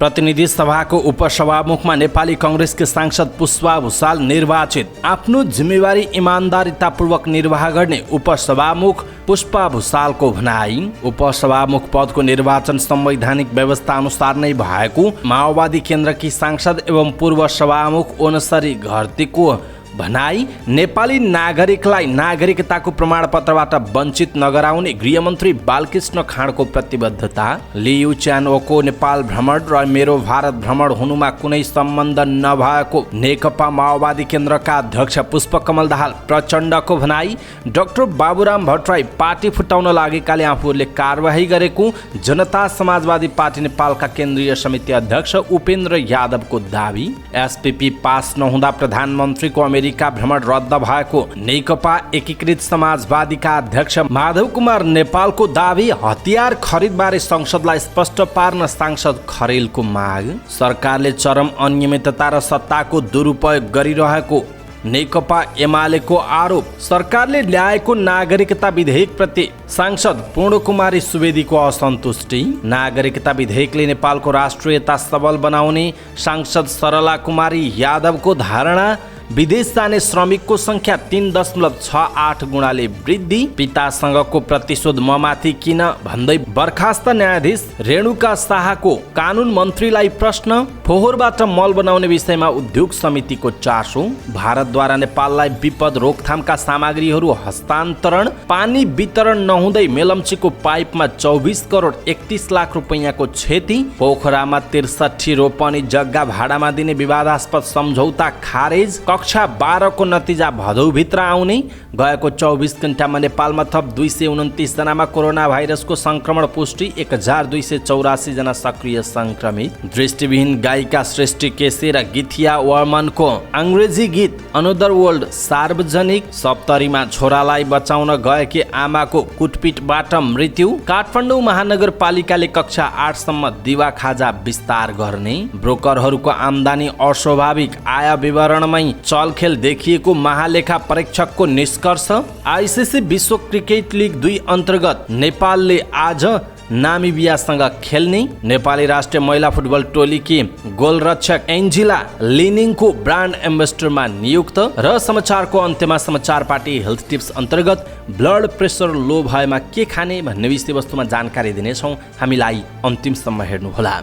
प्रतिनिधि सभाको उपसभामुखमा नेपाली कांग्रेसकी सांसद पुष्पा भुसाल निर्वाचित। आफ्नो जिम्मेवारी इमान्दारितापूर्वक निर्वाह गर्ने उपसभामुख पुष्पा भुसालको भनाई। उपसभामुख पदको निर्वाचन संवैधानिक व्यवस्था अनुसार नै भएको माओवादी केन्द्रकी सांसद एवं पूर्व सभामुख ओनसरी घरतीको भनाई। नेपाली नागरिकलाई नागरिकताको प्रमाणपत्रबाट वञ्चित नगराउने गृहमन्त्री बालकृष्ण खाँडको प्रतिबद्धता। लियु च्यानओको नेपाल भ्रमण र मेरो भारत भ्रमण हुनुमा कुनै सम्बन्ध नभएको नेकपा माओवादी केन्द्रका अध्यक्ष पुष्पकमल दाहाल प्रचण्डको भनाई। डाक्टर बाबुराम भट्टराई पार्टी फुटाउन लागेकाले आफूहरूले कारबाही गरेको जनता समाजवादी पार्टी नेपालका केन्द्रीय समिति अध्यक्ष उपेन्द्र यादवको दावी। एसपीपी पास नहुँदा प्रधानमन्त्रीको अमेरिका भ्रमण रद्द भएको नेकपा एकीकृत समाजवादीका अध्यक्ष माधव कुमार नेपालको दावी। हतियार खरिदबारे संसदलाई स्पष्ट पार्न सांसद खरेलको माग। सरकारले चरम अनियमितता र सत्ताको दुरुपयोग गरिरहेको नेकपा एमालेको आरोप। सरकारले ल्याएको नागरिकता विधेयक प्रति सांसद पूर्णकुमारी सुवेदीको असन्तुष्टि। नागरिकता विधेयकले नेपालको राष्ट्रियता सबल बनाउने सांसद सरला कुमारी यादवको धारणा। विदेश जाने श्रमिकको संख्या 3.68 गुणाले वृद्धि। पितासँगको प्रतिशोध ममाथि किन भन्दै बर्खास्त न्यायाधीश रेणुका शाहको कानुन मन्त्रीलाई प्रश्न। फोहोरबाट मल बनाउने विषयमा उद्योग समितिको चासो। भारतद्वारा नेपाललाई विपद रोकथामका सामग्रीहरू हस्तान्तरण। पानी वितरण नहुँदै मेलम्चीको पाइपमा 24 करोड 31 लाख रुपैयाँको क्षति। पोखरामा 63 रोपनी जग्गा भाडामा दिने विवादास्पद सम्झौता खारेज। कक्षा 12 को नतिजा भदौभित्र आउने। गएको 24 घण्टामा नेपालमा थप 229 जनामा कोरोना भाइरसको संक्रमण पुष्टि। 1284 जना सक्रिय संक्रमित। दृष्टिविहीन गायिका सृष्टि केसी र गीथिया वर्मनको अंग्रेजी गीत अनदर वर्ल्ड सार्वजनिक। सप्तरीमा छोरालाई बचाउन गएकी आमाको कुटपिटबाट मृत्यु। काठमाडौँ महानगरपालिकाले कक्षा 8 सम्म दिवा खाजा विस्तार गर्ने। ब्रोकरहरूको आम्दानी अस्वाभाविक आय विवरणमै चलखेल देखिएको महालेखा परीक्षकको निष्कर्ष। आईसीसी विश्व क्रिकेट लिग 2 अन्तर्गत नेपालले आज नामिबियासँग खेल्ने। नेपाली राष्ट्रिय महिला फुटबल टोलीकी गोलरक्षक एन्जिला लिनिङको ब्रान्ड एम्बेसडरमा नियुक्त। र समाचारको अन्त्यमा समाचार पार्टी हेल्थ टिप्स अन्तर्गत ब्लड प्रेसर लो भएमा के खाने भन्ने विषयवस्तुमा जानकारी दिनेछौँ। हामीलाई अन्तिमसम्म हेर्नुहोला।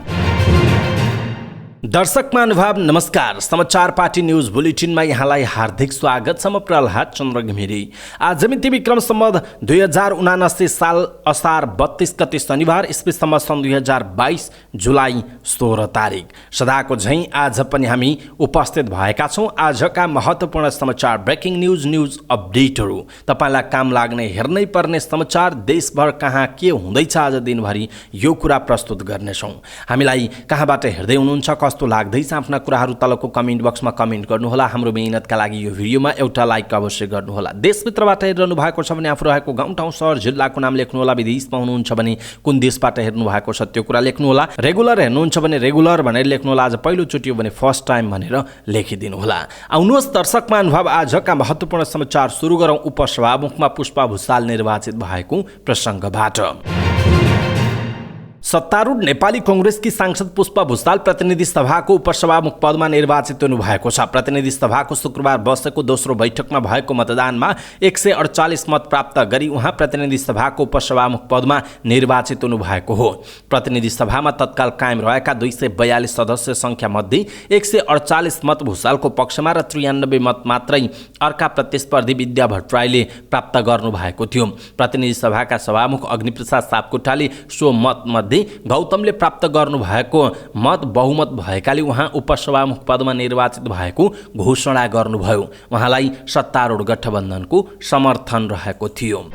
दर्शक महानुभाव नमस्कार। समाचार पार्टी न्यूज बुलेटिनमा यहाँलाई हार्दिक स्वागत छ। म प्रहलाद चन्द्र घिमिरे। आज मिति विक्रम सम्वत 2079 साल असार 32 गते शनिबार इस्वी सन् 2022 जुलाई 16 तारिक। सदाको झैं आज पनि हामी उपस्थित भएका छौँ। आजका महत्त्वपूर्ण समाचार ब्रेकिङ न्यूज अपडेटहरू तपाईलाई काम लाग्ने हेर्नै पर्ने समाचार देशभर कहाँ के हुँदैछ आज दिनभरि यो कुरा प्रस्तुत गर्नेछौँ। हामीलाई कहाँबाट हेर्दै हुनुहुन्छ कस्तो लाग्दैछ आफ्ना कुराहरू तलको कमेन्ट बक्समा कमेन्ट गर्नुहोला। हाम्रो मेहनतका लागि यो भिडियोमा एउटा लाइक अवश्य गर्नुहोला। देशभित्रबाट हेरिरहनु भएको छ भने आफू रहेको गाउँ ठाउँ सहर जिल्लाको नाम लेख्नुहोला। विदेशमा हुनुहुन्छ भने कुन देशबाट हेर्नु भएको छ त्यो कुरा लेख्नुहोला। रेगुलर हेर्नुहुन्छ भने रेगुलर भनेर लेख्नुहोला। आज पहिलोचोटि हो भने फर्स्ट टाइम भनेर लेखिदिनुहोला। आउनुहोस् दर्शक महानुभाव आजका महत्त्वपूर्ण समाचार सुरु गरौँ उपसभामुखमा पुष्पा भुसाल निर्वाचित भएको प्रसङ्गबाट। सत्तारूढ नेपाली कांग्रेसकी सांसद पुष्पा भुसाल प्रतिनिधि सभाको उपसभामुख पदमा निर्वाचित हुनुभएको छ। प्रतिनिधि सभाको शुक्रबार बसेको दोस्रो बैठकमा भएको मतदानमा 148 मत प्राप्त गरी उहाँ प्रतिनिधि सभाको उपसभामुख पदमा निर्वाचित हुनुभएको हो। प्रतिनिधि सभामा तत्काल कायम रहेका 242 सदस्य संख्या मध्ये 148 मत भुसालको पक्षमा र 93 मत मात्रै अर्का प्रतिस्पर्धी विद्या भट्टराईले प्राप्त गर्नुभएको थियो। प्रतिनिधि सभाका सभामुख अग्निप्रसाद सापकोटाले सो मत मध्ये गौतमले प्राप्त गर्नुभएको मत बहुमत भएकाले उहाँ उपसभामुख पदमा निर्वाचित भएको घोषणा गर्नुभयो। उहाँलाई सत्तारूढ गठबन्धनको समर्थन रहेको थियो।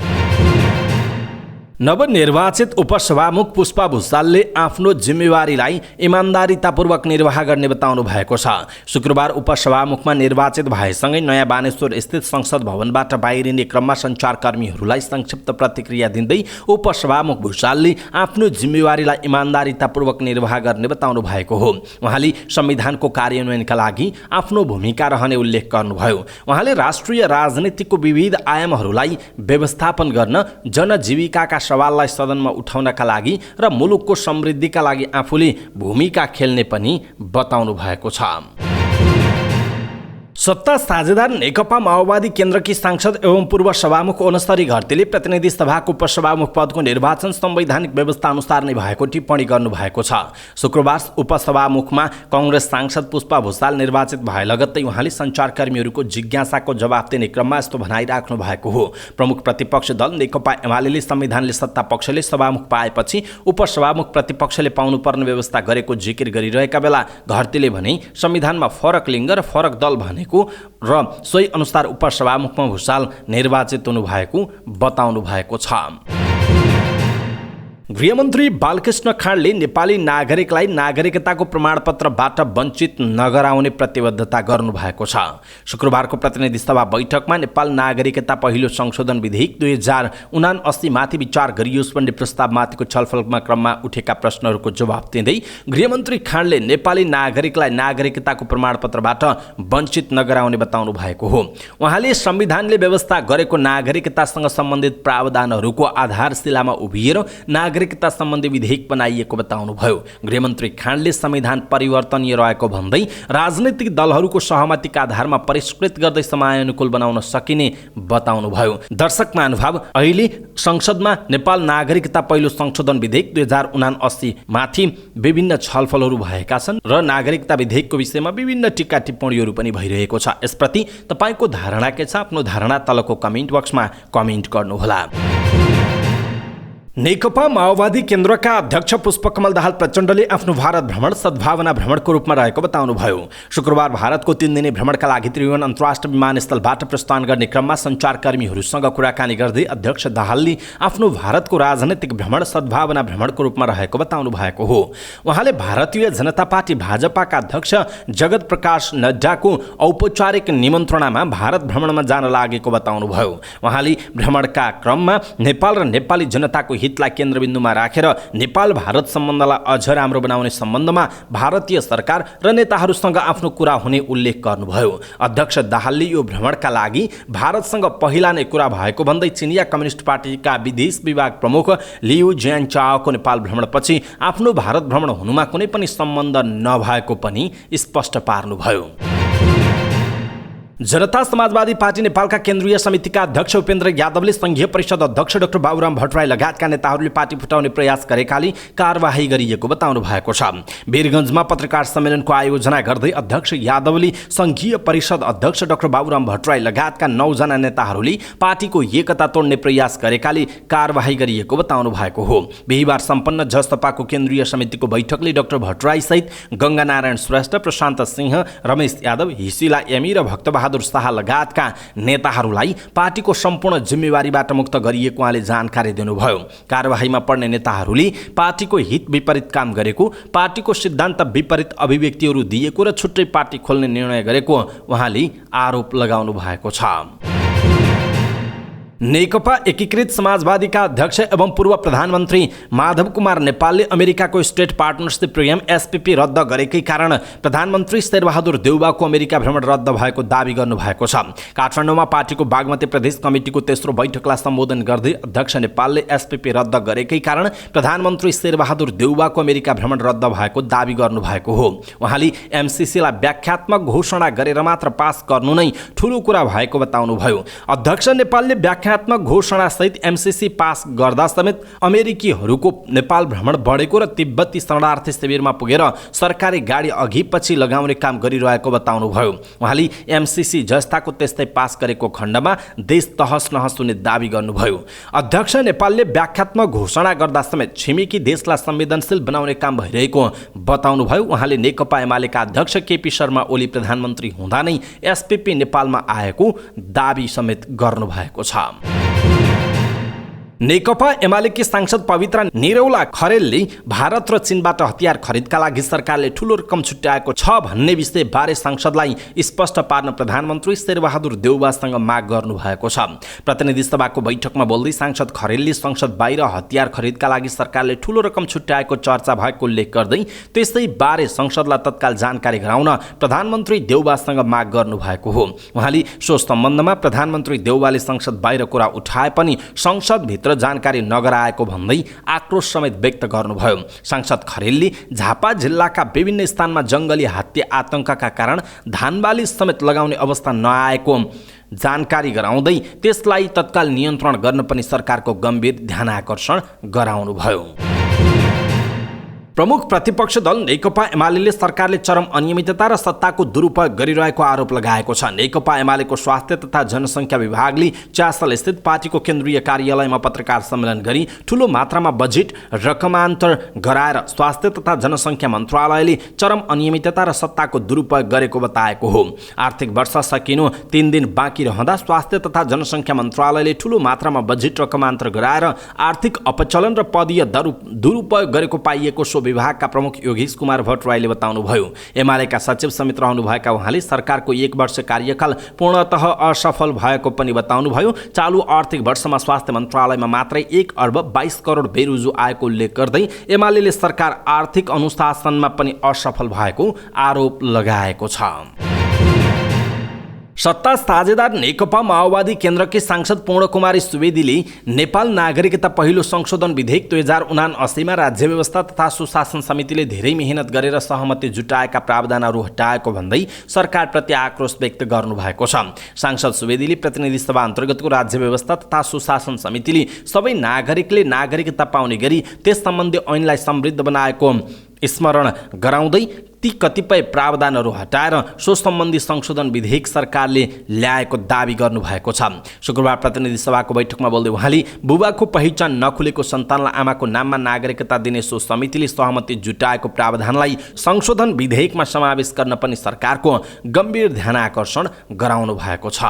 नवनिर्वाचित उपसभामुख पुष्पा भुसालले आफ्नो जिम्मेवारीलाई इमान्दारितापूर्वक निर्वाह गर्ने बताउनु भएको छ। शुक्रबार उपसभामुखमा निर्वाचित भएसँगै नयाँ बानेश्वर स्थित संसद भवनबाट बाहिरिने क्रममा सञ्चारकर्मीहरूलाई संक्षिप्त प्रतिक्रिया दिँदै उपसभामुख भुसालले आफ्नो जिम्मेवारीलाई इमान्दारितापूर्वक निर्वाह गर्ने बताउनु भएको हो। उहाँले संविधानको कार्यान्वयनका लागि आफ्नो भूमिका रहने उल्लेख गर्नुभयो। उहाँले राष्ट्रिय राजनीतिको विविध आयामहरूलाई व्यवस्थापन गर्न जनजीविकाका सवाललाई सदनमा उठाउनका लागि र मुलुकको समृद्धिका लागि आफूले भूमिका खेल्ने पनि बताउनु भएको छ। सत्ता साझेदार नेकपा माओवादी केन्द्रकी सांसद एवं पूर्व सभामुख ओनस्तरी घरतीले प्रतिनिधि सभाको उपसभामुख पदको निर्वाचन संवैधानिक व्यवस्था अनुसार नै भएको टिप्पणी गर्नुभएको छ। शुक्रबार उपसभामुखमा कांग्रेस सांसद पुष्पा भुसाल निर्वाचित भए लगत्तै उहाँले सञ्चारकर्मीहरूको जिज्ञासाको जवाफ दिने क्रममा यस्तो भनाइराख्नु भएको हो। प्रमुख प्रतिपक्ष दल नेकपा एमाले संविधानले सत्ता पक्षले सभामुख पाएपछि उपसभामुख प्रतिपक्षले पाउनुपर्ने व्यवस्था गरेको जिकिर गरिरहेका बेला घरतीले भने संविधानमा फरक लिङ्ग र फरक दल भनेको र सोही अनुसार उपसभामुखमा भुसाल निर्वाचित हुनुभएको बताउनु भएको छ। गृहमन्त्री बालकृष्ण खाँडले नेपाली नागरिकलाई नागरिकताको प्रमाणपत्रबाट वञ्चित नगराउने प्रतिबद्धता गर्नुभएको छ। शुक्रबारको प्रतिनिधि सभा बैठकमा नेपाल नागरिकता पहिलो संशोधन विधेयक 2079 माथि विचार गरियोस् भन्ने प्रस्तावमाथिको छलफलमा क्रममा उठेका प्रश्नहरूको जवाफ दिँदै गृहमन्त्री खाँडले नेपाली नागरिकलाई नागरिकताको प्रमाणपत्रबाट वञ्चित नगराउने बताउनु भएको हो। उहाँले संविधानले व्यवस्था गरेको नागरिकतासँग सम्बन्धित प्रावधानहरूको आधारशिलामा उभिएर नागरिकता सम्बन्धी विधेयक बनाइएको बताउनुभयो। गृहमन्त्री खाँडले संविधान परिवर्तनीय रहेको भन्दै राजनैतिक दलहरूको सहमतिका आधारमा परिष्कृत गर्दै समयानुकूल बनाउन सकिने बताउनुभयो। दर्शक महानुभाव, अहिले संसदमा नेपाल नागरिकता पहिलो संशोधन विधेयक 2079 माथि विभिन्न छलफलहरू भएका छन् र नागरिकता विधेयकको विषयमा विभिन्न टिक्का टिप्पणीहरू पनि भइरहेको छ। यसप्रति तपाईको धारणा के छ? आफ्नो धारणा तलको कमेन्ट बक्समा कमेन्ट गर्नुहोला। नेकपा माओवादी केन्द्रका अध्यक्ष पुष्पकमल दाहाल प्रचण्डले आफ्नो भारत भ्रमण सद्भावना भ्रमणको रूपमा रहेको बताउनुभयो। शुक्रबार भारतको 3 दिने भ्रमणका लागि त्रिभुवन अन्तर्राष्ट्रिय विमानस्थलबाट प्रस्थान गर्ने क्रममा सञ्चारकर्मीहरूसँग कुराकानी गर्दै अध्यक्ष दाहालले आफ्नो भारतको राजनैतिक भ्रमण सद्भावना भ्रमणको रूपमा रहेको बताउनु भएको हो। उहाँले भारतीय जनता पार्टी भाजपाका अध्यक्ष जगत प्रकाश नड्डाको औपचारिक निमन्त्रणामा भारत भ्रमणमा जान लागेको बताउनुभयो। उहाँले भ्रमणका क्रममा नेपाल र नेपाली जनताको हितलाई केन्द्रबिन्दुमा राखेर नेपाल भारत सम्बन्धलाई अझ राम्रो बनाउने सम्बन्धमा भारतीय सरकार र नेताहरूसँग आफ्नो कुरा हुने उल्लेख गर्नुभयो। अध्यक्ष दाहालले यो भ्रमणका लागि भारतसँग पहिला नै कुरा भएको भन्दै चिनिया कम्युनिस्ट पार्टीका विदेश विभाग प्रमुख लियु ज्यानचाओको नेपाल भ्रमणपछि आफ्नो भारत भ्रमण हुनुमा कुनै पनि सम्बन्ध नभएको पनि स्पष्ट पार्नुभयो। जनता समाजवादी पार्टी नेपालका केन्द्रीय समितिका अध्यक्ष उपेन्द्र यादवले संघीय परिषद अध्यक्ष डाक्टर बाबुराम भट्टराई लगायतका नेताहरूले पार्टी फुटाउने प्रयास गरेकाले कारबाही गरिएको बताउनु भएको छ। वीरगञ्जमा पत्रकार सम्मेलनको आयोजना गर्दै अध्यक्ष यादवले संघीय परिषद अध्यक्ष डाक्टर बाबुराम भट्टराई लगायतका 9 जना नेताहरूले पार्टीको एकता तोड्ने प्रयास गरेकाले कारबाही गरिएको बताउनु भएको हो। बिहिबार सम्पन्न जसपाको केन्द्रीय समितिको बैठकले डाक्टर भट्टराई सहित गङ्गानारायण श्रेष्ठ, प्रशान्त सिंह, रमेश यादव, हिसिला एमी र भक्तबहादुर शाह लगायतका नेताहरूलाई पार्टीको सम्पूर्ण जिम्मेवारीबाट मुक्त गरिएको उहाँले जानकारी दिनुभयो। कारबाहीमा पर्ने नेताहरूले पार्टीको हित विपरीत काम गरेको, पार्टीको सिद्धान्त विपरीत अभिव्यक्तिहरू दिएको र छुट्टै पार्टी खोल्ने निर्णय गरेको उहाँले आरोप लगाउनु भएको छ। नेकपा एकीकृत समाजवादीका अध्यक्ष एवं पूर्व प्रधानमन्त्री माधव कुमार नेपालले अमेरिकाको स्टेट पार्टनरसिप प्रोग्राम एसपीपी रद्द गरेकै कारण प्रधानमन्त्री शेरबहादुर देउवाको अमेरिका भ्रमण रद्द भएको दावी गर्नुभएको छ। काठमाडौँमा पार्टीको बागमती प्रदेश कमिटीको तेस्रो बैठकलाई सम्बोधन गर्दै अध्यक्ष नेपालले एसपीपी रद्द गरेकै कारण प्रधानमन्त्री शेरबहादुर देउवाको अमेरिका भ्रमण रद्द भएको दावी गर्नुभएको हो। उहाँले एमसीसीलाई व्याख्यात्मक घोषणा गरेर मात्र पास गर्नु नै ठूलो कुरा भएको बताउनुभयो। अध्यक्ष नेपालले व्याख्यात्मक घोषणा सहित एमसीसी पास गर्दा समेत अमेरिकीहरूको नेपाल भ्रमण बढेको र तिब्बती शरणार्थी शिविरमा पुगेर सरकारी गाडी अघि पछि लगाउने काम गरिरहेको बताउनुभयो। उहाँले एमसीसी जस्ताको त्यस्तै पास गरेको खण्डमा देश तहस नहस हुने दावी गर्नुभयो। अध्यक्ष नेपालले व्याख्यात्मक घोषणा गर्दा समेत छिमेकी देशलाई संवेदनशील बनाउने काम भइरहेको बताउनुभयो। उहाँले नेकपा एमालेका अध्यक्ष केपी शर्मा ओली प्रधानमन्त्री हुँदा नै एसपीपी नेपालमा आएको दावी समेत गर्नुभएको छ। नेकपा एमालेकी सांसद पवित्र निरौला खरेलले भारत र चीनबाट हतियार खरिदका लागि सरकारले ठूलो रकम छुट्याएको छ भन्ने विषय बारे सांसदलाई स्पष्ट पार्न प्रधानमन्त्री शेरबहादुर देउवासँग माग गर्नुभएको छ। प्रतिनिधि सभाको बैठकमा बोल्दै सांसद खरेलले संसद बाहिर हतियार खरिदका लागि सरकारले ठूलो रकम छुट्याएको चर्चा भएको उल्लेख गर्दै त्यसै बारे संसदलाई तत्काल जानकारी गराउन प्रधानमन्त्री देउवासँग माग गर्नुभएको हो। उहाँले सो सम्बन्धमा प्रधानमन्त्री देउवाले संसद बाहिर कुरा उठाए पनि संसद समयभित्र जानकारी नगराएको भन्दै आक्रोश समेत व्यक्त गर्नुभयो। सांसद खरेलले झापा जिल्लाका विभिन्न स्थानमा जङ्गली हात्ती आतंकका कारण धानबाली समेत लगाउने अवस्था नआएको जानकारी गराउँदै त्यसलाई तत्काल नियन्त्रण गर्न पनि सरकारको गम्भीर ध्यानाकर्षण गराउनुभयो। प्रमुख प्रतिपक्ष दल नेकपा एमाले सरकारले चरम अनियमितता र सत्ताको दुरुपयोग गरिरहेको आरोप लगाएको छ। नेकपा एमालेको स्वास्थ्य तथा जनसङ्ख्या विभागले च्यासल स्थित पार्टीको केन्द्रीय कार्यालयमा पत्रकार सम्मेलन गरी ठूलो मात्रामा बजेट रकमान्तर गराएर स्वास्थ्य तथा जनसङ्ख्या मन्त्रालयले चरम अनियमितता र सत्ताको दुरुपयोग गरेको बताएको हो। आर्थिक वर्ष सकिनु 3 दिन बाँकी रहँदा स्वास्थ्य तथा जनसङ्ख्या मन्त्रालयले ठूलो मात्रामा बजेट रकमान्तर गराएर आर्थिक अपचलन र पदीय दुरुपयोग गरेको पाइएको सो विभागका प्रमुख योगेश कुमार भट्टराईले बताउनुभयो। एमालेका सचिव समेत रहनुभएका उहाँले सरकारको 1 वर्ष कार्यकाल पूर्णतः असफल भएको पनि बताउनुभयो। चालु आर्थिक वर्षमा स्वास्थ्य मन्त्रालयमा मात्रै 1 अर्ब 22 करोड बेरुजु आएको उल्लेख गर्दै एमाले सरकार आर्थिक अनुशासनमा पनि असफल भएको आरोप लगाएको छ। सत्ता साझेदार नेकपा माओवादी केन्द्रकी सांसद पूर्णकुमारी सुवेदीले नेपाल नागरिकता पहिलो संशोधन विधेयक 2079 राज्य व्यवस्था तथा सुशासन समितिले धेरै मेहनत गरेर सहमति जुटाएका प्रावधानहरू हटाएको भन्दै सरकारप्रति आक्रोश व्यक्त गर्नुभएको छ। सांसद सुवेदीले प्रतिनिधि सभा अन्तर्गतको राज्य व्यवस्था तथा सुशासन समितिले सबै नागरिकले नागरिकता पाउने गरी त्यस सम्बन्धी ऐनलाई समृद्ध बनाएको स्मरण गराउँदै ती कतिपय प्रावधानहरू हटाएर सो सम्बन्धी संशोधन विधेयक सरकारले ल्याएको दावी गर्नुभएको छ। शुक्रबार प्रतिनिधि सभाको बैठकमा बोल्दै उहाँले बुबाको पहिचान नखुलेको सन्तानलाई आमाको नाममा नागरिकता दिने सो समितिले सहमति जुटाएको प्रावधानलाई संशोधन विधेयकमा समावेश गर्न पनि सरकारको गम्भीर ध्यानाकर्षण गराउनु भएको छ।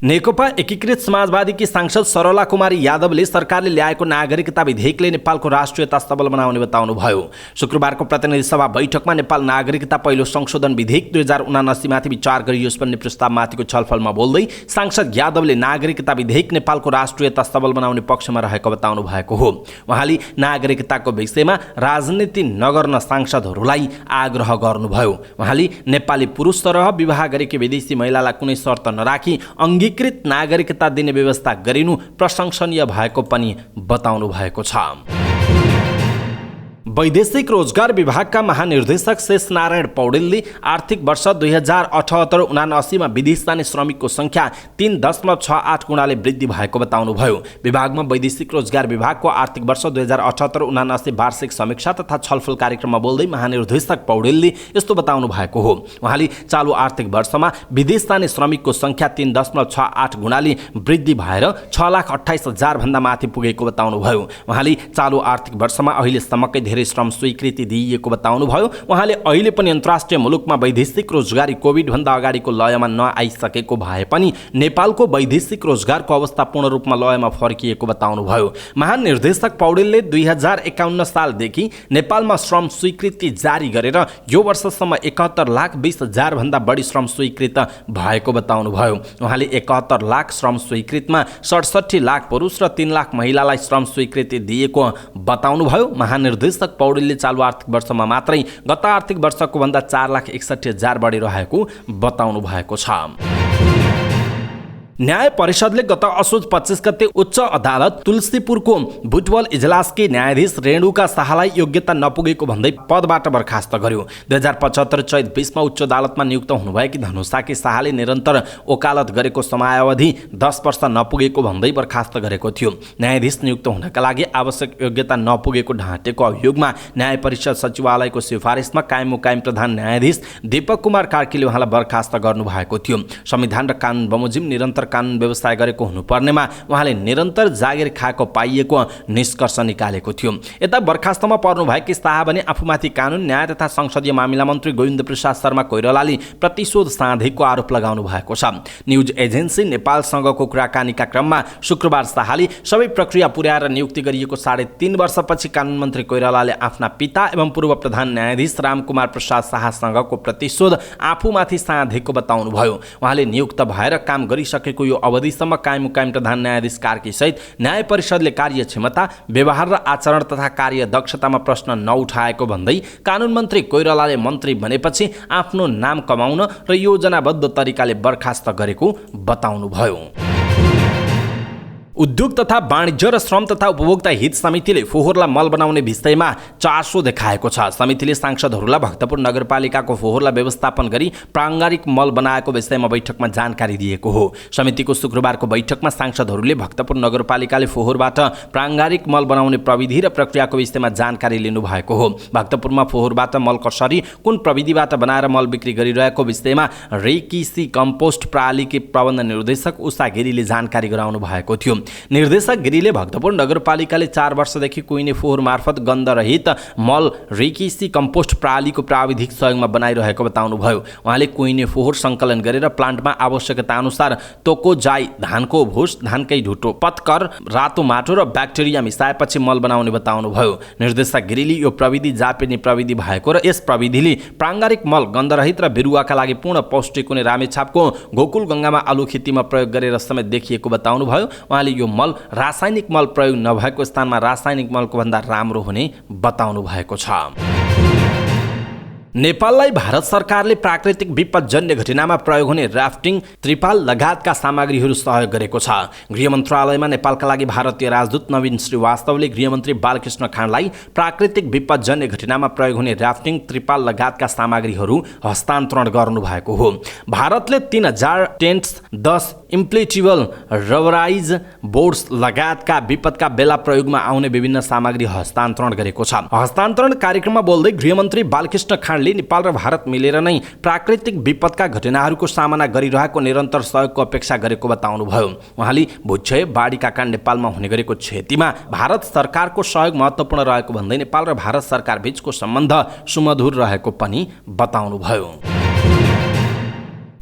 नेकपा एकीकृत समाजवादीकी सांसद सरला कुमारी यादवले सरकारले ल्याएको नागरिकता विधेयकले नेपालको राष्ट्रियता सबल बनाउने बताउनुभयो। शुक्रबारको प्रतिनिधि सभा बैठकमा नेपाल नागरिकता पहिलो संशोधन विधेयक 2079 माथि विचार गरियोस् भन्ने प्रस्तावमाथिको छलफलमा बोल्दै सांसद यादवले नागरिकता विधेयक नेपालको राष्ट्रियता सबल बनाउने पक्षमा रहेको बताउनु भएको हो। उहाँले नागरिकताको विषयमा राजनीति नगर्न सांसदहरूलाई आग्रह गर्नुभयो। उहाँले नेपाली पुरुष तरह विवाह गरेकी विदेशी महिलालाई कुनै शर्त नराखी अंगीकृत नागरिकता दिने व्यवस्था गरिनु प्रशंसनीय भएको पनि बताउनु भएको छ। वैदेशिक रोजगार विभागका महानिर्देशक शेष नारायण पौडेलले आर्थिक वर्ष 2078-79 मा विदेश जाने श्रमिकको संख्या 3.68 गुणाले वृद्धि भएको बताउनुभयो। विभागमा वैदेशिक रोजगार विभागको आर्थिक वर्ष 2078-79 वार्षिक समीक्षा तथा छलफल कार्यक्रममा बोल्दै महानिर्देशक पौडेलले यस्तो बताउनु भएको हो। उहाँले चालु आर्थिक वर्षमा विदेश जाने श्रमिकको संख्या 3.68 गुणाले वृद्धि भएर 6,28,000 भन्दा माथि पुगेको बताउनुभयो। उहाँले चालु आर्थिक वर्षमा अहिलेसम्मकै धेरै श्रम स्वीकृति दिइएको बताउनुभयो। उहाँले अहिले पनि अन्तर्राष्ट्रिय मुलुकमा वैदेशिक रोजगारी कोभिड भन्दा अगाडिको लयमा नआइसकेको भए पनि नेपालको वैदेशिक रोजगारको अवस्था पूर्ण रूपमा लयमा फर्किएको बताउनुभयो। महानिर्देशक पौडेलले 2051 सालदेखि नेपालमा श्रम स्वीकृति जारी गरेर यो वर्षसम्म 71,20,000 भन्दा बढी श्रम स्वीकृत भएको बताउनुभयो। उहाँले 71 लाख श्रम स्वीकृतमा 67 लाख पुरुष र 3 लाख महिलालाई श्रम स्वीकृति दिएको बताउनुभयो। महानिर्देशक पौडेलले चालु आर्थिक वर्षमा मात्रै गत आर्थिक वर्षको भन्दा 4,61,000 बढी रहेको बताउनु भएको छ। न्याय परिषदले गत असोज 25 गते उच्च अदालत तुलसीपुरको बुटवल इजलासकी न्यायाधीश रेणुका शाहलाई योग्यता नपुगेको भन्दै पदबाट बर्खास्त गर्यो। 2075 चैत 20 मा उच्च अदालतमा नियुक्त हुनुभएकी धनुषाकी शाहले निरन्तर वकालत गरेको समयावधि 10 वर्ष नपुगेको भन्दै बर्खास्त गरेको थियो। न्यायाधीश नियुक्त हुनका लागि आवश्यक योग्यता नपुगेको ढाँटेको अभियोगमा न्याय परिषद सचिवालयको सिफारिसमा कायम मुकायम प्रधान न्यायाधीश दीपक कुमार कार्कीले उहाँलाई बर्खास्त गर्नुभएको थियो। संविधान र कानुन बमोजिम निरन्तर कानुन व्यवस्था गरेको हुनुपर्नेमा उहाँले निरन्तर जागिर खाएको पाइएको निष्कर्ष निकालेको थियो। यता बर्खास्तमा पर्नुभएकी शाह भने आफूमाथि कानुन न्याय तथा संसदीय मामिला मन्त्री गोविन्द प्रसाद शर्मा कोइरालाले प्रतिशोध साधेको आरोप लगाउनु भएको छ। न्युज एजेन्सी नेपालसँगको कुराकानीका क्रममा शुक्रबार शाहले सबै प्रक्रिया पुर्याएर नियुक्ति गरिएको 3.5 वर्षपछि कानुन मन्त्री कोइरालाले आफ्ना पिता एवं पूर्व प्रधान न्यायाधीश रामकुमार प्रसाद शाहसँगको प्रतिशोध आफूमाथि साधेको बताउनुभयो। उहाँले नियुक्त भएर काम गरिसकेको यो अवधिसम्म कायम मुकायम प्रधान न्यायाधीश कार्की सहित न्याय परिषदले कार्यक्षमता, व्यवहार र आचरण तथा कार्य दक्षतामा प्रश्न नउठाएको भन्दै कानुन मन्त्री कोइरालाले मन्त्री बनेपछि आफ्नो नाम कमाउन र योजनाबद्ध तरिकाले बर्खास्त गरेको बताउनुभयो। उद्योग तथा वाणिज्य र श्रम तथा उपभोक्ता हित समितिले फोहोरलाई मल बनाउने विषयमा चासो देखाएको छ। समितिले सांसदहरूलाई भक्तपुर नगरपालिकाको फोहोरलाई व्यवस्थापन गरी प्राङ्गारिक मल बनाएको विषयमा बैठकमा जानकारी दिएको हो। समितिको शुक्रबारको बैठकमा सांसदहरूले भक्तपुर नगरपालिकाले फोहोरबाट प्राङ्गारिक मल बनाउने प्रविधि र प्रक्रियाको विषयमा जानकारी लिनुभएको हो। भक्तपुरमा फोहोरबाट मल कसरी कुन प्रविधिबाट बनाएर मल बिक्री गरिरहेको विषयमा रेकिसी कम्पोस्ट प्रणालीकी प्रबन्ध निर्देशक उषा गिरीले जानकारी गराउनु भएको थियो। निर्देशक गिरीले भक्तपुर नगरपालिकाले 4 वर्षदेखि कुहिने फोहोर मार्फत गन्धरहित मल रेकिसी कम्पोस्ट प्रणालीको प्राविधिक सहयोगमा बनाइरहेको बताउनुभयो। उहाँले कुहिने फोहोर सङ्कलन गरेर प्लान्टमा आवश्यकता अनुसार तोकोजाई, धानको भुस, धानकै ढुटो, पत्कर, रातो माटो र ब्याक्टेरिया मिसाएपछि मल बनाउने बताउनुभयो। निर्देशक गिरीले यो प्रविधि जापिने प्रविधि भएको र यस प्रविधिले प्राङ्गारिक मल गन्धरहित र बिरुवाका लागि पूर्ण पौष्टिक हुने रामेछापको गोकुलगङ्गामा आलु खेतीमा प्रयोग गरेर समेत देखिएको बताउनुभयो। उहाँले यो मल रासायनिक मल प्रयोग नभएको स्थानमा रासायनिक मलको भन्दा राम्रो हुने बताउनु भएको छ। नेपाललाई भारत सरकारले प्राकृतिक विपदजन्य घटनामा प्रयोग हुने राफ्टिङ, त्रिपाल लगायतका सामग्रीहरू सहयोग गरेको छ। गृह मन्त्रालयमा नेपालका लागि भारतीय राजदूत नवीन श्रीवास्तवले गृहमन्त्री बालकृष्ण खाँडलाई प्राकृतिक विपदजन्य घटनामा प्रयोग हुने राफ्टिङ, त्रिपाल लगायतका सामग्रीहरू हस्तान्तरण गर्नुभएको हो। भारतले 3000 टेन्ट्स, 10 इन्फ्लेटेबल रबराइज बोर्ड्स लगायतका विपदका बेला प्रयोगमा आउने विभिन्न सामग्री हस्तान्तरण गरेको छ। हस्तान्तरण कार्यक्रममा बोल्दै गृहमन्त्री बालकृष्ण खाँडले नेपाल र भारत मिलेर नै प्राकृतिक विपदका घटनाहरूको सामना गरिरहेको निरन्तर सहयोगको अपेक्षा गरेको बताउनुभयो। उहाँले भूक्षय, बाढीका कारण नेपालमा हुने गरेको क्षतिमा भारत सरकारको सहयोग महत्त्वपूर्ण रहेको भन्दै नेपाल र भारत सरकार बीचको सम्बन्ध सुमधुर रहेको पनि बताउनुभयो।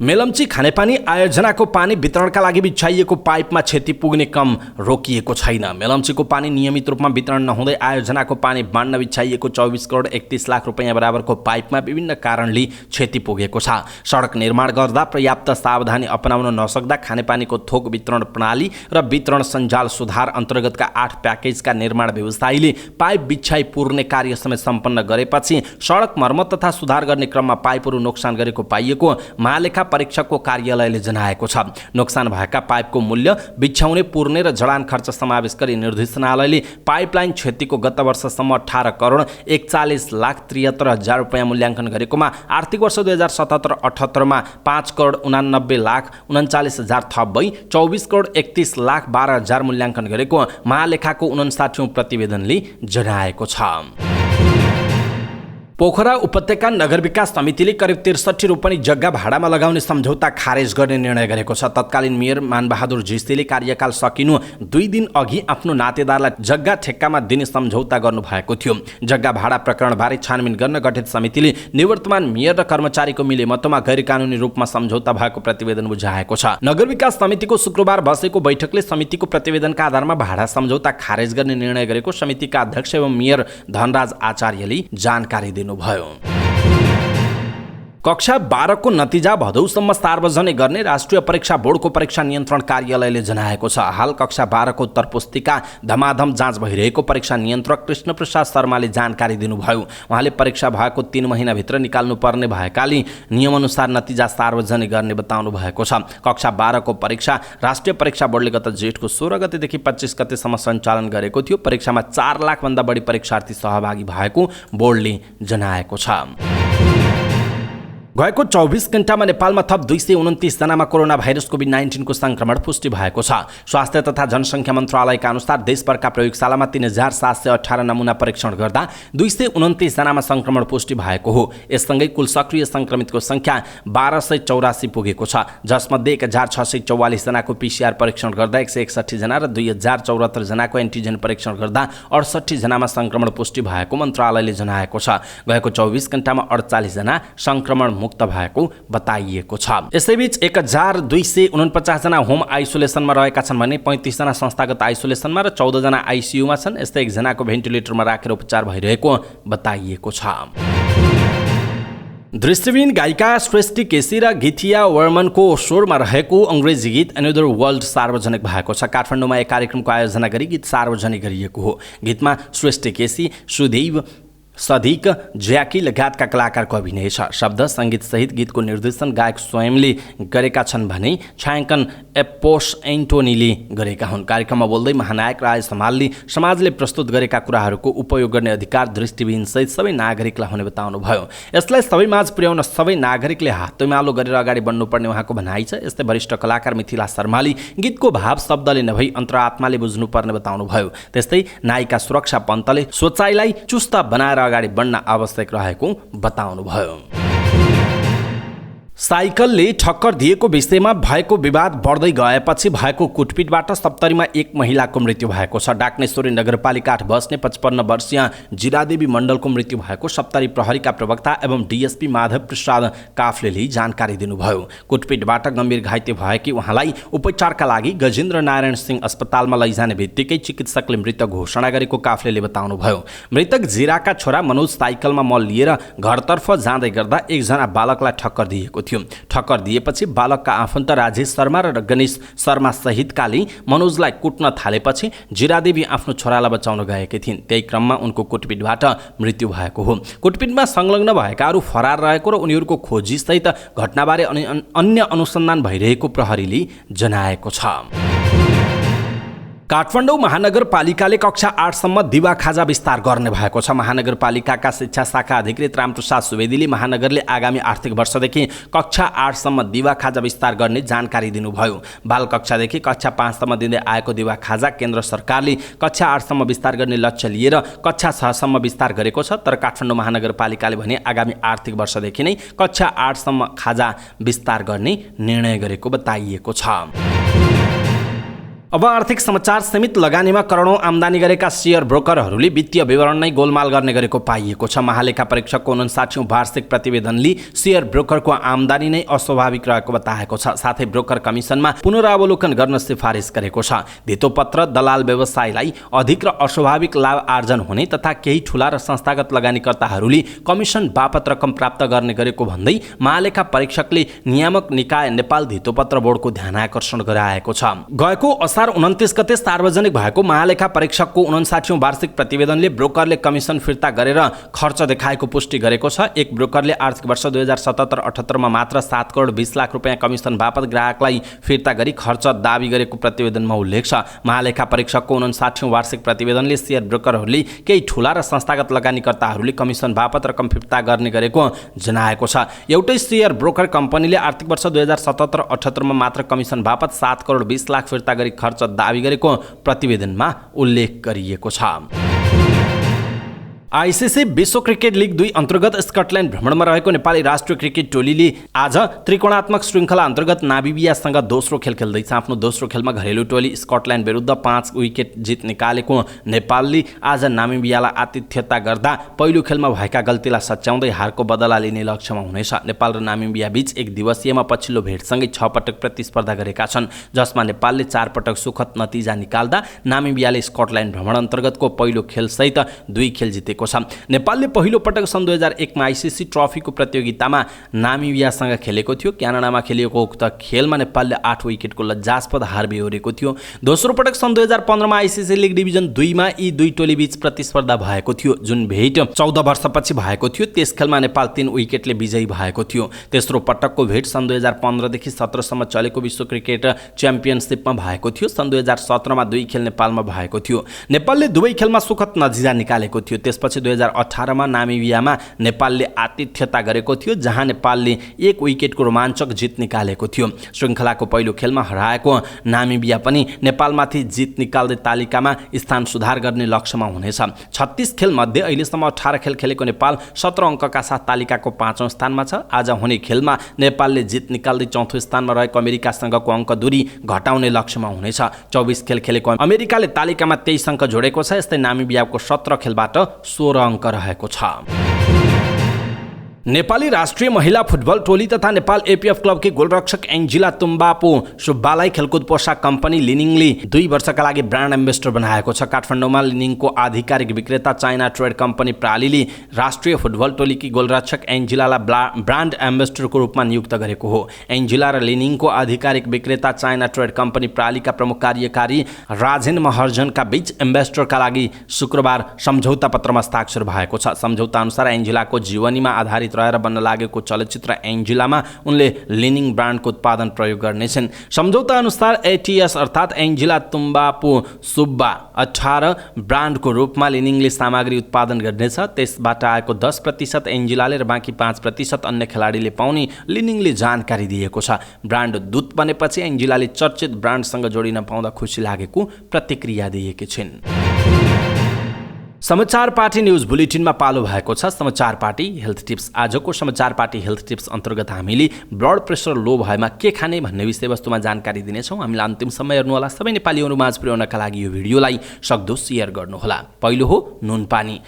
मेलम्ची खानेपानी आयोजनाको पानी वितरणका लागि बिछाइएको पाइपमा क्षति पुग्ने क्रम रोकिएको छैन। मेलम्चीको पानी नियमित रूपमा वितरण नहुँदै आयोजनाको पानी बाँड्न बिछाइएको 24 करोड 31 लाख रुपैयाँ बराबरको पाइपमा विभिन्न कारणले क्षति पुगेको छ। सडक निर्माण गर्दा पर्याप्त सावधानी अपनाउन नसक्दा खानेपानीको थोक वितरण प्रणाली र वितरण सञ्जाल सुधार अन्तर्गतका 8 प्याकेजका निर्माण व्यवसायीले पाइप बिछाइ पुर्ने कार्य समेत सम्पन्न गरेपछि सडक मर्मत तथा सुधार गर्ने क्रममा पाइपहरू नोक्सान गरेको पाइएको महालेखा परीक्षकको कार्यालयले जनाएको छ। नोक्सान भएका पाइपको मूल्य बिछ्याउने, पुर्ने र जडान खर्च समावेश गरी निर्देशनालयले पाइपलाइन क्षतिको गत वर्षसम्म 18 करोड 41 लाख 73 हजार रुपैयाँ मूल्याङ्कन गरेकोमा आर्थिक वर्ष 2077-78 मा 5 करोड 89 लाख 39 हजार थप भई 24 करोड 31 लाख 12 हजार मूल्याङ्कन गरेको महालेखाको 59औं प्रतिवेदनले जनाएको छ। पोखरा उपत्यका नगर विकास समितिले करिब 63 रोपनी जग्गा भाडामा लगाउने सम्झौता खारेज गर्ने निर्णय गरेको छ। तत्कालीन मेयर मानबहादुर झिस्तेले कार्यकाल सकिनु 2 दिन अघि आफ्नो नातेदारलाई जग्गा ठेक्कामा दिने सम्झौता गर्नुभएको थियो। जग्गा भाडा प्रकरणबारे छानबिन गर्न गठित समितिले निवर्तमान मेयर र कर्मचारीको मिलेमतोमा गैरकानुनी रूपमा सम्झौता भएको प्रतिवेदन बुझाएको छ। नगर विकास समितिको शुक्रबार बसेको बैठकले समितिको प्रतिवेदनका आधारमा भाडा सम्झौता खारेज गर्ने निर्णय गरेको समितिका अध्यक्ष एवं मेयर धनराज आचार्यले जानकारी दिनुभयो। कक्षा 12 को नतिजा भदौसम्म सार्वजनिक गर्ने राष्ट्रिय परीक्षा बोर्डको परीक्षा नियन्त्रण कार्यालयले जनाएको छ। हाल कक्षा 12 को उत्तर पुस्तिका धमाधम जाँच भइरहेको परीक्षा नियन्त्रक कृष्ण प्रसाद शर्माले जानकारी दिनुभयो। उहाँले परीक्षा भएको 3 महिनाभित्र निकाल्नुपर्ने भएकाले नियमअनुसार नतिजा सार्वजनिक गर्ने बताउनु भएको छ। कक्षा 12 को परीक्षा राष्ट्रिय परीक्षा बोर्डले गत जेठको 16 गतेदेखि 25 गतेसम्म सञ्चालन गरेको थियो। परीक्षामा 4 लाख भन्दा बढी परीक्षार्थी सहभागी भएको बोर्डले जनाएको छ। गएको 24 घण्टामा नेपालमा थप 229 जनामा कोरोना भाइरस कोभिड-19 को संक्रमण पुष्टि भएको छ। स्वास्थ्य तथा जनसङ्ख्या मन्त्रालयका अनुसार देशभरका प्रयोगशालामा 3718 नमुना परीक्षण गर्दा 229 जनामा संक्रमण पुष्टि भएको हो। यससँगै कुल सक्रिय संक्रमितको संख्या 1284 पुगेको छ, जसमध्ये 1644 जनाको पीसीआर परीक्षण गर्दा 161 जना र 2074 जनाको एन्टिजेन परीक्षण गर्दा 68 जनामा संक्रमण पुष्टि भएको मन्त्रालयले जनाएको छ। गएको 24 घण्टामा 48 जना संक्रमण मुक्त भएको बताइएको छ। यसैबीच 1249 जना होम आइसोलेसनमा रहेका छन् भने 35 जना संस्थागत आइसोलेसनमा र 14 जना आइसियुमा छन्। यस्तै 1 जनाको भेन्टिलेटरमा राखेर उपचार भइरहेको बताइएको छ। दृष्टिविहीन गायिका सृष्टि केसी र गीतिया वर्मनको स्वरमा रहेको अङ्ग्रेजी गीत एनदर वर्ल्ड सार्वजनिक भएको छ। काठमाडौँमा एक कार्यक्रमको आयोजना गरी गीत सार्वजनिक गरिएको हो। गीतमा सृष्टि केसी, सुदेव सदिक ज्याकी लगायतका कलाकारको अभिनय छ। शब्द सङ्गीत सहित गीतको निर्देशन गायक स्वयंले गरेका छन् भने छायाङ्कन एप्पोस एन्टोनीले गरेका हुन्। कार्यक्रममा बोल्दै महानायक राज हमालले समाजले प्रस्तुत गरेका कुराहरूको उपयोग गर्ने अधिकार दृष्टिविहीनसहित सबै नागरिकलाई हुने बताउनुभयो। यसलाई सबैमाझ पुर्याउन सबै नागरिकले हात तुमालो गरेर अगाडि बढ्नुपर्ने उहाँको भनाइ छ। यस्तै वरिष्ठ कलाकार मिथिला शर्माले गीतको भाव शब्दले नभई अन्तरात्माले बुझ्नुपर्ने बताउनुभयो। त्यस्तै नायिका सुरक्षा पन्तले सोचाइलाई चुस्त बनाएर अगाडि बढ्न आवश्यक रहेको बताउनुभयो। साइकलले ठक्कर दिएको विषयमा भएको विवाद बढ्दै गएपछि भएको कुटपिटबाट सप्तरीमा एक महिलाको मृत्यु भएको छ। डाक्नेश्वरी नगरपालिका 8 बस्ने 55 वर्षीय जिरादेवी मण्डलको मृत्यु भएको सप्तरी प्रहरीका प्रवक्ता एवं डीएसपी माधव प्रसाद काफ्लेले जानकारी दिनुभयो। कुटपिटबाट गम्भीर घाइते भएकी उहाँलाई उपचारका लागि गजेन्द्र नारायण सिंह अस्पतालमा लैजाने बित्तिकै चिकित्सकले मृत घोषणा गरेको काफ्लेले बताउनुभयो। मृतक जिराका छोरा मनोज साइकलमा मल लिएर घरतर्फ जाँदै गर्दा एकजना बालकलाई ठक्कर दिएको थियो। ठक्कर दिएपछि बालकका आफन्त राजेश शर्मा र गणेश शर्मा सहितकाले मनोजलाई कुट्न थालेपछि जिरादेवी आफ्नो छोरालाई बचाउन गएकी थिइन्। त्यही क्रममा उनको कुटपिटबाट मृत्यु भएको हो। कुटपिटमा संलग्न भएकाहरू फरार रहेको र उनीहरूको खोजीसहित घटनाबारे अन्य अनुसन्धान भइरहेको प्रहरीले जनाएको छ। काठमाडौँ महानगरपालिकाले कक्षा 8 सम्म दिवा खाजा विस्तार गर्ने भएको छ। महानगरपालिकाका शिक्षा शाखा अधिकृत रामप्रसाद सुवेदीले महानगरले आगामी आर्थिक वर्षदेखि कक्षा 8 सम्म दिवा खाजा विस्तार गर्ने जानकारी दिनुभयो। बाल कक्षादेखि कक्षा 5 सम्म दिँदै आएको दिवा खाजा केन्द्र सरकारले कक्षा 8 सम्म विस्तार गर्ने लक्ष्य लिएर कक्षा 6 सम्म विस्तार गरेको छ। तर काठमाडौँ महानगरपालिकाले भने आगामी आर्थिक वर्षदेखि नै कक्षा 8 सम्म खाजा विस्तार गर्ने निर्णय गरेको बताइएको छ। अब आर्थिक समाचार सीमित लगानीमा करोडौं आम्दानी गरेका शेयर ब्रोकरहरूले वित्तीय विवरण नै गोलमाल गर्ने गरेको पाइएको छ। महालेखा परीक्षकको 59औं वार्षिक प्रतिवेदनले शेयर ब्रोकरको आम्दानी नै अस्वाभाविक रहेको बताएको छ। साथै ब्रोकर कमिसनमा पुनरावलोकन गर्न सिफारिस गरेको छ। धितोपत्र दलाल व्यवसायलाई अधिक र अस्वाभाविक लाभ आर्जन हुने तथा केही ठूला र संस्थागत लगानीकर्ताहरूले कमिसन बापत रकम प्राप्त गर्ने गरेको भन्दै महालेखा परीक्षकले नियामक निकाय नेपाल धितोपत्र बोर्डको ध्यानाकर्षण गराएको छ। गएको 29 गते सार्वजनिक भएको महालेखा परीक्षकको 59औं वार्षिक प्रतिवेदनले ब्रोकरले कमिसन फिर्ता गरेर खर्च देखाएको पुष्टि गरेको छ। एक ब्रोकरले आर्थिक वर्ष 2077-78 मा मात्र 7 करोड 20 लाख रुपैयाँ कमिसन बापत ग्राहकलाई फिर्ता गरी खर्च दाबी गरेको प्रतिवेदनमा उल्लेख छ। महालेखा परीक्षकको 59औं वार्षिक प्रतिवेदनले शेयर ब्रोकरहरूले केही ठूला र संस्थागत लगानीकर्ताहरूले कमिसन बापत रकम फिर्ता गर्ने गरेको जनाएको छ। एउटै शेयर ब्रोकर कम्पनीले आर्थिक वर्ष 2077-78 मा मात्र कमिसन बापत 7 करोड 20 लाख फिर्ता गरी खर्च दाबी गरेको प्रतिवेदनमा उल्लेख गरिएको छ। आईसीसी विश्व क्रिकेट लिग 2 अन्तर्गत स्कटल्यान्ड भ्रमणमा रहेको नेपाली राष्ट्रिय क्रिकेट टोलीले आज त्रिकोणात्मक श्रृङ्खला अन्तर्गत नामिबियासँग दोस्रो खेल खेल्दैछ। आफ्नो दोस्रो खेलमा घरेलु टोली स्कटल्यान्ड विरुद्ध 5 विकेट जित निकालेको नेपालले आज नामिबियालाई आतिथ्यता गर्दा पहिलो खेलमा भएका गल्तीलाई सच्याउँदै हारको बदला लिने लक्ष्यमा हुनेछ। नेपाल र नामिबिया बीच एक दिवसीयमा पछिल्लो भेटसँगै 6 पटक प्रतिस्पर्धा गरेका छन्, जसमा नेपालले 4 पटक सुखद नतिजा निकाल्दा नामिबियाले स्कटल्यान्ड भ्रमण अन्तर्गतको पहिलो खेलसहित 2 खेल जितेको छ। नेपालले पहिलो पटक सन् 2001 मा आईसीसी ट्रफीको प्रतियोगितामा नामिबियासँग खेलेको थियो। क्यानाडामा खेलिएको उक्त खेलमा नेपालले 8 विकेटको लज्जास्पद हार बेहोरेको थियो। दोस्रो पटक सन् 2015 मा आईसीसी लिग डिभिजन 2 मा यी दुई टोली बीच प्रतिस्पर्धा भएको थियो, जुन भेट 14 वर्षपछि भएको थियो। त्यस खेलमा नेपाल 3 विकेटले विजयी भएको थियो। तेस्रो पटकको भेट सन् 2015 देखि 17 सम्म चलेको विश्व क्रिकेट च्याम्पियनशिपमा भएको थियो। सन् 2017 मा 2 खेल नेपालमा भएको थियो। नेपालले दुवै खेलमा सुखद नतिजा निकालेको थियो। त्यसपछि 2018 मा नामिबियामा नेपालले आतिथ्यता गरेको थियो, जहाँ नेपालले 1 विकेटको रोमाञ्चक जित निकालेको थियो। श्रृङ्खलाको पहिलो खेलमा हराएको नामिबिया पनि नेपालमाथि जित निकाल्दै तालिकामा स्थान सुधार गर्ने लक्ष्यमा हुनेछ। 36 खेल मध्ये अहिलेसम्म 18 खेल खेलेको नेपाल 17 अङ्कका साथ तालिकाको 5औं स्थानमा छ। आज हुने खेलमा नेपालले जित निकाल्दै 4थो स्थानमा रहेको अमेरिकासँगको अङ्क दूरी घटाउने लक्ष्यमा हुनेछ। 24 खेल खेलेको अमेरिकाले तालिकामा 23 अङ्क जोडेको छ। यस्तै नामिबियाको 17 खेलबाट 16 अङ्क रहेको छ। नेपाली राष्ट्रिय महिला फुटबल टोली तथा नेपाल एपीएफ क्लबकी गोलरक्षक एन्जिला तुम्बापु सुब्बालाई खेलकुद पोसाक कम्पनी लिनिङले 2 वर्षका लागि ब्रान्ड एम्बेसडर बनाएको छ। काठमाडौँमा लिनिङको आधिकारिक विक्रेता चाइना ट्रेड कम्पनी प्रालीले राष्ट्रिय फुटबल टोलीकी गोलरक्षक एन्जिलालाई ब्रान्ड एम्बेसडरको रूपमा नियुक्त गरेको हो। एन्जिला र लिनिङको आधिकारिक विक्रेता चाइना ट्रेड कम्पनी प्रालीका प्रमुख कार्यकारी राजेन महर्जनका बीच एम्बेसडरका लागि शुक्रबार सम्झौता पत्रमा हस्ताक्षर भएको छ। सम्झौता अनुसार एन्जिलाको जीवनीमा आधारित रहेर बन्न लागेको चलचित्र एन्जिलामा उनले लिनिङ ब्रान्डको उत्पादन प्रयोग गर्नेछन्। सम्झौता अनुसार एटीएस अर्थात् एन्जिला तुम्बापु सुब्बा 18 ब्रान्डको रूपमा लिनिङले सामग्री उत्पादन गर्नेछ। त्यसबाट आएको 10% एन्जिलाले र बाँकी 5% अन्य खेलाडीले पाउने लिनिङले जानकारी दिएको छ। ब्रान्ड दूत बनेपछि एन्जिलाले चर्चित ब्रान्डसँग जोडिन पाउँदा खुसी लागेको प्रतिक्रिया दिएकी छिन्। समाचार पार्टी न्यूज बुलेटिनमा पालो भएको छ समाचार पार्टी हेल्थ टिप्स। आजको समाचार पार्टी हेल्थ टिप्स अन्तर्गत हामीले ब्लड प्रेसर लो भएमा के खाने भन्ने विषयवस्तुमा जानकारी दिनेछौँ। हामीलाई अन्तिमसम्म हेर्नुहोला। सबै नेपालीहरू माझ पुर्याउनका लागि यो भिडियोलाई सक्दो सेयर गर्नुहोला। पहिलो हो नुन पानी।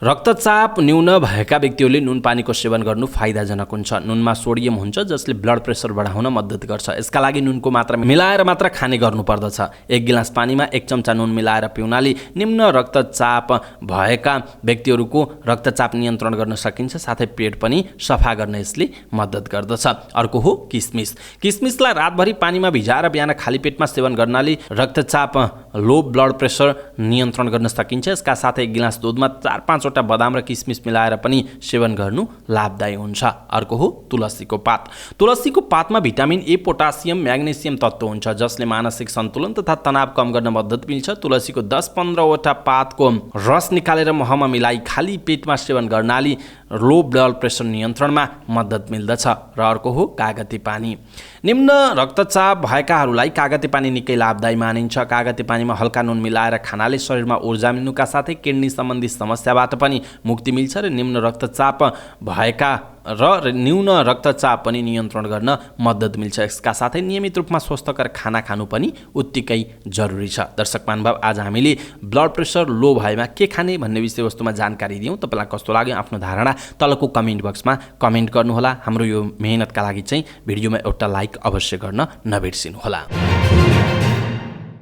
रक्तचाप न्यून भएका व्यक्तिहरूले नुन पानीको सेवन गर्नु फाइदाजनक हुन्छ। नुनमा सोडियम हुन्छ जसले ब्लड प्रेसर बढाउन मद्दत गर्छ। यसका लागि नुनको मात्रा मिलाएर मात्र खाने गर्नुपर्दछ। 1 गिलास पानीमा 1 चम्चा नुन मिलाएर पिउनाले निम्न रक्तचाप भएका व्यक्तिहरूको रक्तचाप नियन्त्रण गर्न सकिन्छ। साथै पेट पनि सफा गर्न यसले मद्दत गर्दछ। अर्को हो किसमिस। किसमिसलाई रातभरि पानीमा भिजाएर बिहान खाली पेटमा सेवन गर्नाले रक्तचाप लो ब्लड प्रेसर नियन्त्रण गर्न सकिन्छ। यसका साथै 1 गिलास दुधमा 4-5 बदाम र किसमिस मिलाएर पनि सेवन गर्नु लाभदायी हुन्छ। अर्को हो तुलसीको पात। तुलसीको पातमा भिटामिन ए, पोटासियम, म्याग्नेसियम तत्त्व हुन्छ जसले मानसिक सन्तुलन तथा तनाव कम गर्न मद्दत मिल्छ। तुलसीको 10-15 वटा पातको रस निकालेर महमा मिलाई खाली पेटमा सेवन गर्नाले लो ब्लड प्रेसर नियन्त्रणमा मद्दत मिल्दछ। र अर्को हो कागती पानी। निम्न रक्तचाप भएकाहरूलाई कागती पानी निकै लाभदायी मानिन्छ। कागती पानीमा हल्का नुन मिलाएर खानाले शरीरमा ऊर्जा मिल्नुका साथै किडनी सम्बन्धी समस्याबाट पनि मुक्ति मिल्छ र न्यून रक्तचाप पनि नियन्त्रण गर्न मद्दत मिल्छ। यसका साथै नियमित रूपमा स्वस्थकर खाना खानु पनि उत्तिकै जरुरी छ। दर्शक महानुभाव, आज हामीले ब्लड प्रेसर लो भएमा के खाने भन्ने विषयवस्तुमा जानकारी दियौँ। तपाईँलाई कस्तो लाग्यो आफ्नो धारणा तलको कमेन्ट बक्समा कमेन्ट गर्नुहोला। हाम्रो यो मेहनतका लागि चाहिँ भिडियोमा एउटा लाइक अवश्य गर्न नबिर्सिनुहोला।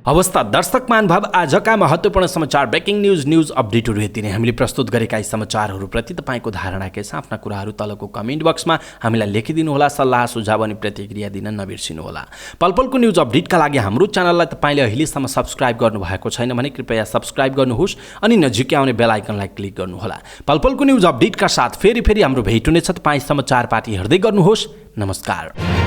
अवस्था दर्शक महानुभाव, आजका महत्त्वपूर्ण समाचार ब्रेकिङ न्युज अपडेटहरू यति नै। हामीले प्रस्तुत गरेका यी समाचारहरूप्रति तपाईँको धारणा के छ? आफ्ना कुराहरू तलको कमेन्ट बक्समा हामीलाई लेखिदिनुहोला। सल्लाह सुझाव अनि प्रतिक्रिया दिन नबिर्सिनुहोला। पलपलको न्युज अपडेटका लागि हाम्रो च्यानललाई तपाईँले अहिलेसम्म सब्स्क्राइब गर्नुभएको छैन भने कृपया सब्स्क्राइब गर्नुहोस् अनि नजिकै आउने बेल आइकनलाई क्लिक गर्नुहोला। पलपलको न्युज अपडेटका साथ फेरि हाम्रो भेट हुनेछ। तपाईँ समाचार पार्टी हेर्दै गर्नुहोस्। नमस्कार।